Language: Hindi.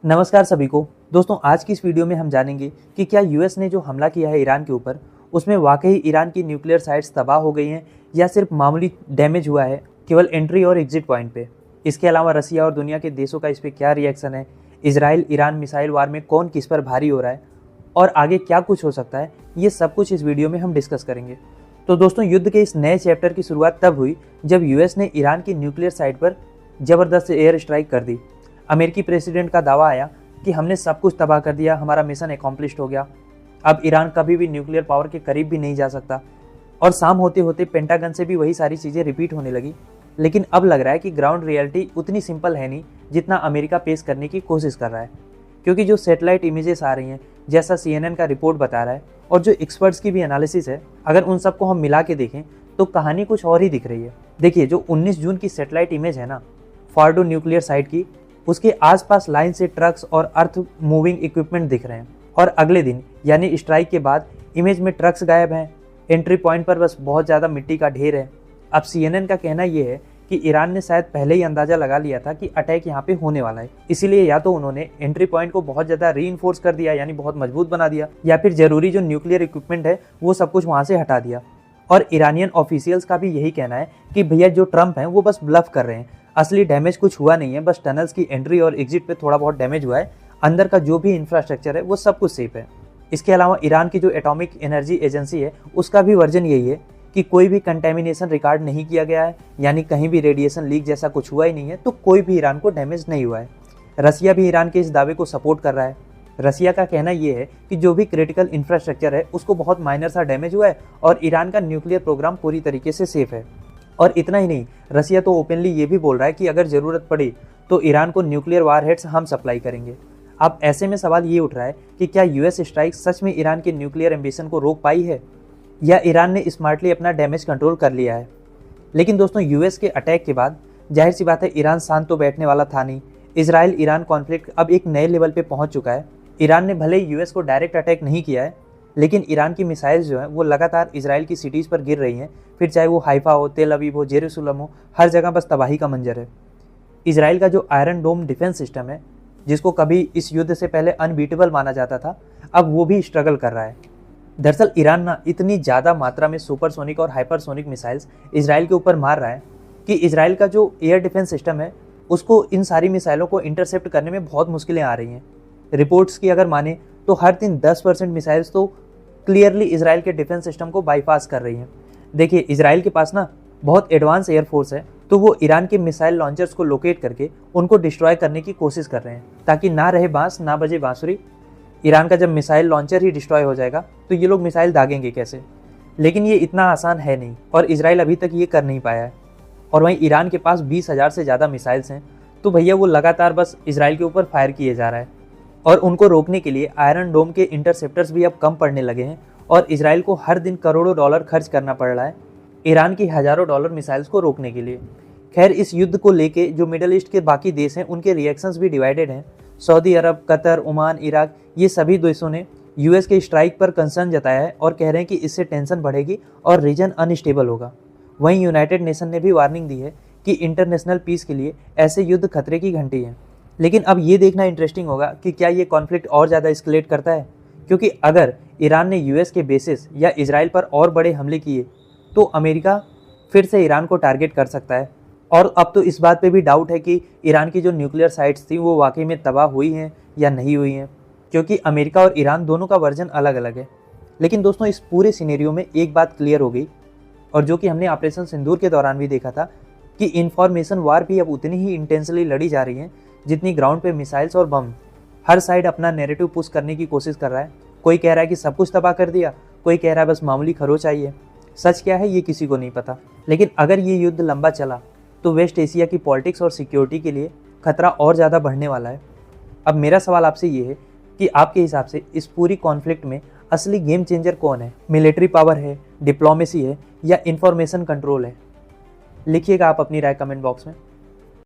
नमस्कार सभी को। दोस्तों, आज की इस वीडियो में हम जानेंगे कि क्या यूएस ने जो हमला किया है ईरान के ऊपर, उसमें वाकई ईरान की न्यूक्लियर साइट्स तबाह हो गई हैं या सिर्फ मामूली डैमेज हुआ है केवल एंट्री और एग्जिट पॉइंट पे। इसके अलावा रसिया और दुनिया के देशों का इस पर क्या रिएक्शन है, इजराइल ईरान मिसाइल वार में कौन किस पर भारी हो रहा है और आगे क्या कुछ हो सकता है, ये सब कुछ इस वीडियो में हम डिस्कस करेंगे। तो दोस्तों, युद्ध के इस नए चैप्टर की शुरुआत तब हुई जब यूएस ने ईरान की न्यूक्लियर साइट पर जबरदस्त एयर स्ट्राइक कर दी। अमेरिकी प्रेसिडेंट का दावा आया कि हमने सब कुछ तबाह कर दिया, हमारा मिशन एकम्प्लिश्ड हो गया, अब ईरान कभी भी न्यूक्लियर पावर के करीब भी नहीं जा सकता। और शाम होते होते पेंटागन से भी वही सारी चीज़ें रिपीट होने लगी। लेकिन अब लग रहा है कि ग्राउंड रियलिटी उतनी सिंपल है नहीं जितना अमेरिका पेश करने की कोशिश कर रहा है, क्योंकि जो सैटेलाइट इमेजेस आ रही हैं, जैसा CNN का रिपोर्ट बता रहा है और जो एक्सपर्ट्स की भी एनालिसिस है, अगर उन सबको हम मिला के देखें तो कहानी कुछ और ही दिख रही है। देखिए, जो 19 जून की सैटेलाइट इमेज है ना फॉर्डो न्यूक्लियर साइट की, उसके आसपास लाइन से ट्रक्स और अर्थ मूविंग इक्विपमेंट दिख रहे हैं। और अगले दिन यानी स्ट्राइक के बाद इमेज में ट्रक्स गायब हैं, एंट्री पॉइंट पर बस बहुत ज़्यादा मिट्टी का ढेर है। अब CNN का कहना यह है कि ईरान ने शायद पहले ही अंदाजा लगा लिया था कि अटैक यहाँ पे होने वाला है, इसीलिए या तो उन्होंने एंट्री पॉइंट को बहुत ज़्यादा रीइंफोर्स कर दिया, यानी बहुत मजबूत बना दिया, या फिर जरूरी जो न्यूक्लियर इक्विपमेंट है वो सब कुछ वहाँ से हटा दिया। और ईरानियन ऑफिशियल्स का भी यही कहना है कि भैया जो ट्रम्प हैं वो बस ब्लफ कर रहे हैं, असली डैमेज कुछ हुआ नहीं है, बस टनल्स की एंट्री और एग्जिट पे थोड़ा बहुत डैमेज हुआ है, अंदर का जो भी इंफ्रास्ट्रक्चर है वो सब कुछ सेफ है। इसके अलावा ईरान की जो एटॉमिक एनर्जी एजेंसी है उसका भी वर्जन यही है कि कोई भी कंटेमिनेशन रिकॉर्ड नहीं किया गया है, यानी कहीं भी रेडिएशन लीक जैसा कुछ हुआ ही नहीं है, तो कोई भी ईरान को डैमेज नहीं हुआ है। रसिया भी ईरान के इस दावे को सपोर्ट कर रहा है। रसिया का कहना यह है कि जो भी क्रिटिकल इंफ्रास्ट्रक्चर है उसको बहुत माइनर सा डैमेज हुआ है और ईरान का न्यूक्लियर प्रोग्राम पूरी तरीके से सेफ है। और इतना ही नहीं, रसिया तो ओपनली ये भी बोल रहा है कि अगर ज़रूरत पड़ी तो ईरान को न्यूक्लियर वारहेड्स हम सप्लाई करेंगे। अब ऐसे में सवाल ये उठ रहा है कि क्या यूएस स्ट्राइक सच में ईरान के न्यूक्लियर एम्बिशन को रोक पाई है या ईरान ने स्मार्टली अपना डैमेज कंट्रोल कर लिया है। लेकिन दोस्तों, यूएस के अटैक के बाद जाहिर सी बात है ईरान शांत तो बैठने वाला था नहीं। इजराइल ईरान कॉन्फ्लिक्ट अब एक नए लेवल पे पहुंच चुका है। ईरान ने भले यूएस को डायरेक्ट अटैक नहीं किया है, लेकिन ईरान की मिसाइल्स जो हैं वो लगातार इजराइल की सिटीज़ पर गिर रही हैं, फिर चाहे वो हाइफा हो, तेल अवीव हो, जेरूसलम हो, हर जगह बस तबाही का मंजर है। इजराइल का जो आयरन डोम डिफेंस सिस्टम है, जिसको कभी इस युद्ध से पहले अनबीटेबल माना जाता था, अब वो भी स्ट्रगल कर रहा है। दरअसल ईरान ना इतनी ज़्यादा मात्रा में सुपरसोनिक और हाइपरसोनिक मिसाइल्स इजराइल के ऊपर मार रहा है कि इजराइल का जो एयर डिफेंस सिस्टम है उसको इन सारी मिसाइलों को इंटरसेप्ट करने में बहुत मुश्किलें आ रही हैं। रिपोर्ट्स की अगर माने तो हर दिन 10% मिसाइल्स तो क्लियरली इजराइल के डिफेंस सिस्टम को बाईपास कर रही हैं। देखिए, इजराइल के पास ना बहुत एडवांस एयरफोर्स है, तो वो ईरान के मिसाइल लॉन्चर्स को लोकेट करके उनको डिस्ट्रॉय करने की कोशिश कर रहे हैं, ताकि ना रहे बांस ना बजे बांसुरी। ईरान का जब मिसाइल लॉन्चर ही डिस्ट्रॉय हो जाएगा तो ये लोग मिसाइल दागेंगे कैसे। लेकिन ये इतना आसान है नहीं और इजराइल अभी तक ये कर नहीं पाया है। और वहीं ईरान के पास 20,000 से ज़्यादा मिसाइल्स हैं, तो भैया वो लगातार बस इजराइल के ऊपर फायर किए जा रहा है। और उनको रोकने के लिए आयरन डोम के इंटरसेप्टर्स भी अब कम पड़ने लगे हैं और इजराइल को हर दिन करोड़ों डॉलर खर्च करना पड़ रहा है ईरान की हज़ारों डॉलर मिसाइल्स को रोकने के लिए। खैर, इस युद्ध को लेके जो मिडल ईस्ट के बाकी देश हैं उनके रिएक्शंस भी डिवाइडेड हैं। सऊदी अरब, कतर, ओमान, इराक, ये सभी देशों ने यूएस के स्ट्राइक पर कंसर्न जताया है और कह रहे हैं कि इससे टेंशन बढ़ेगी और रीजन अनस्टेबल होगा। वहीं यूनाइटेड नेशन ने भी वार्निंग दी है कि इंटरनेशनल पीस के लिए ऐसे युद्ध खतरे की घंटी है। लेकिन अब ये देखना इंटरेस्टिंग होगा कि क्या ये कॉन्फ्लिक्ट और ज़्यादा एस्केलेट करता है, क्योंकि अगर ईरान ने यूएस के बेसिस या इजराइल पर और बड़े हमले किए तो अमेरिका फिर से ईरान को टारगेट कर सकता है। और अब तो इस बात पे भी डाउट है कि ईरान की जो न्यूक्लियर साइट्स थी वो वाकई में तबाह हुई हैं या नहीं हुई हैं, क्योंकि अमेरिका और ईरान दोनों का वर्जन अलग अलग है। लेकिन दोस्तों, इस पूरे सिनेरियो में एक बात क्लियर हो गई, और जो कि हमने ऑपरेशन सिंदूर के दौरान भी देखा था, कि इंफॉर्मेशन वार भी अब उतनी ही इंटेंसली लड़ी जा रही है जितनी ग्राउंड पे मिसाइल्स और बम। हर साइड अपना नैरेटिव पुश करने की कोशिश कर रहा है। कोई कह रहा है कि सब कुछ तबाह कर दिया, कोई कह रहा है बस मामूली खरोच आई है। सच क्या है ये किसी को नहीं पता। लेकिन अगर ये युद्ध लंबा चला तो वेस्ट एशिया की पॉलिटिक्स और सिक्योरिटी के लिए खतरा और ज़्यादा बढ़ने वाला है। अब मेरा सवाल आपसे ये है कि आपके हिसाब से इस पूरी कॉन्फ्लिक्ट में असली गेम चेंजर कौन है? मिलिट्री पावर है, डिप्लोमेसी है या इंफॉर्मेशन कंट्रोल है? लिखिएगा आप अपनी राय कमेंट बॉक्स में।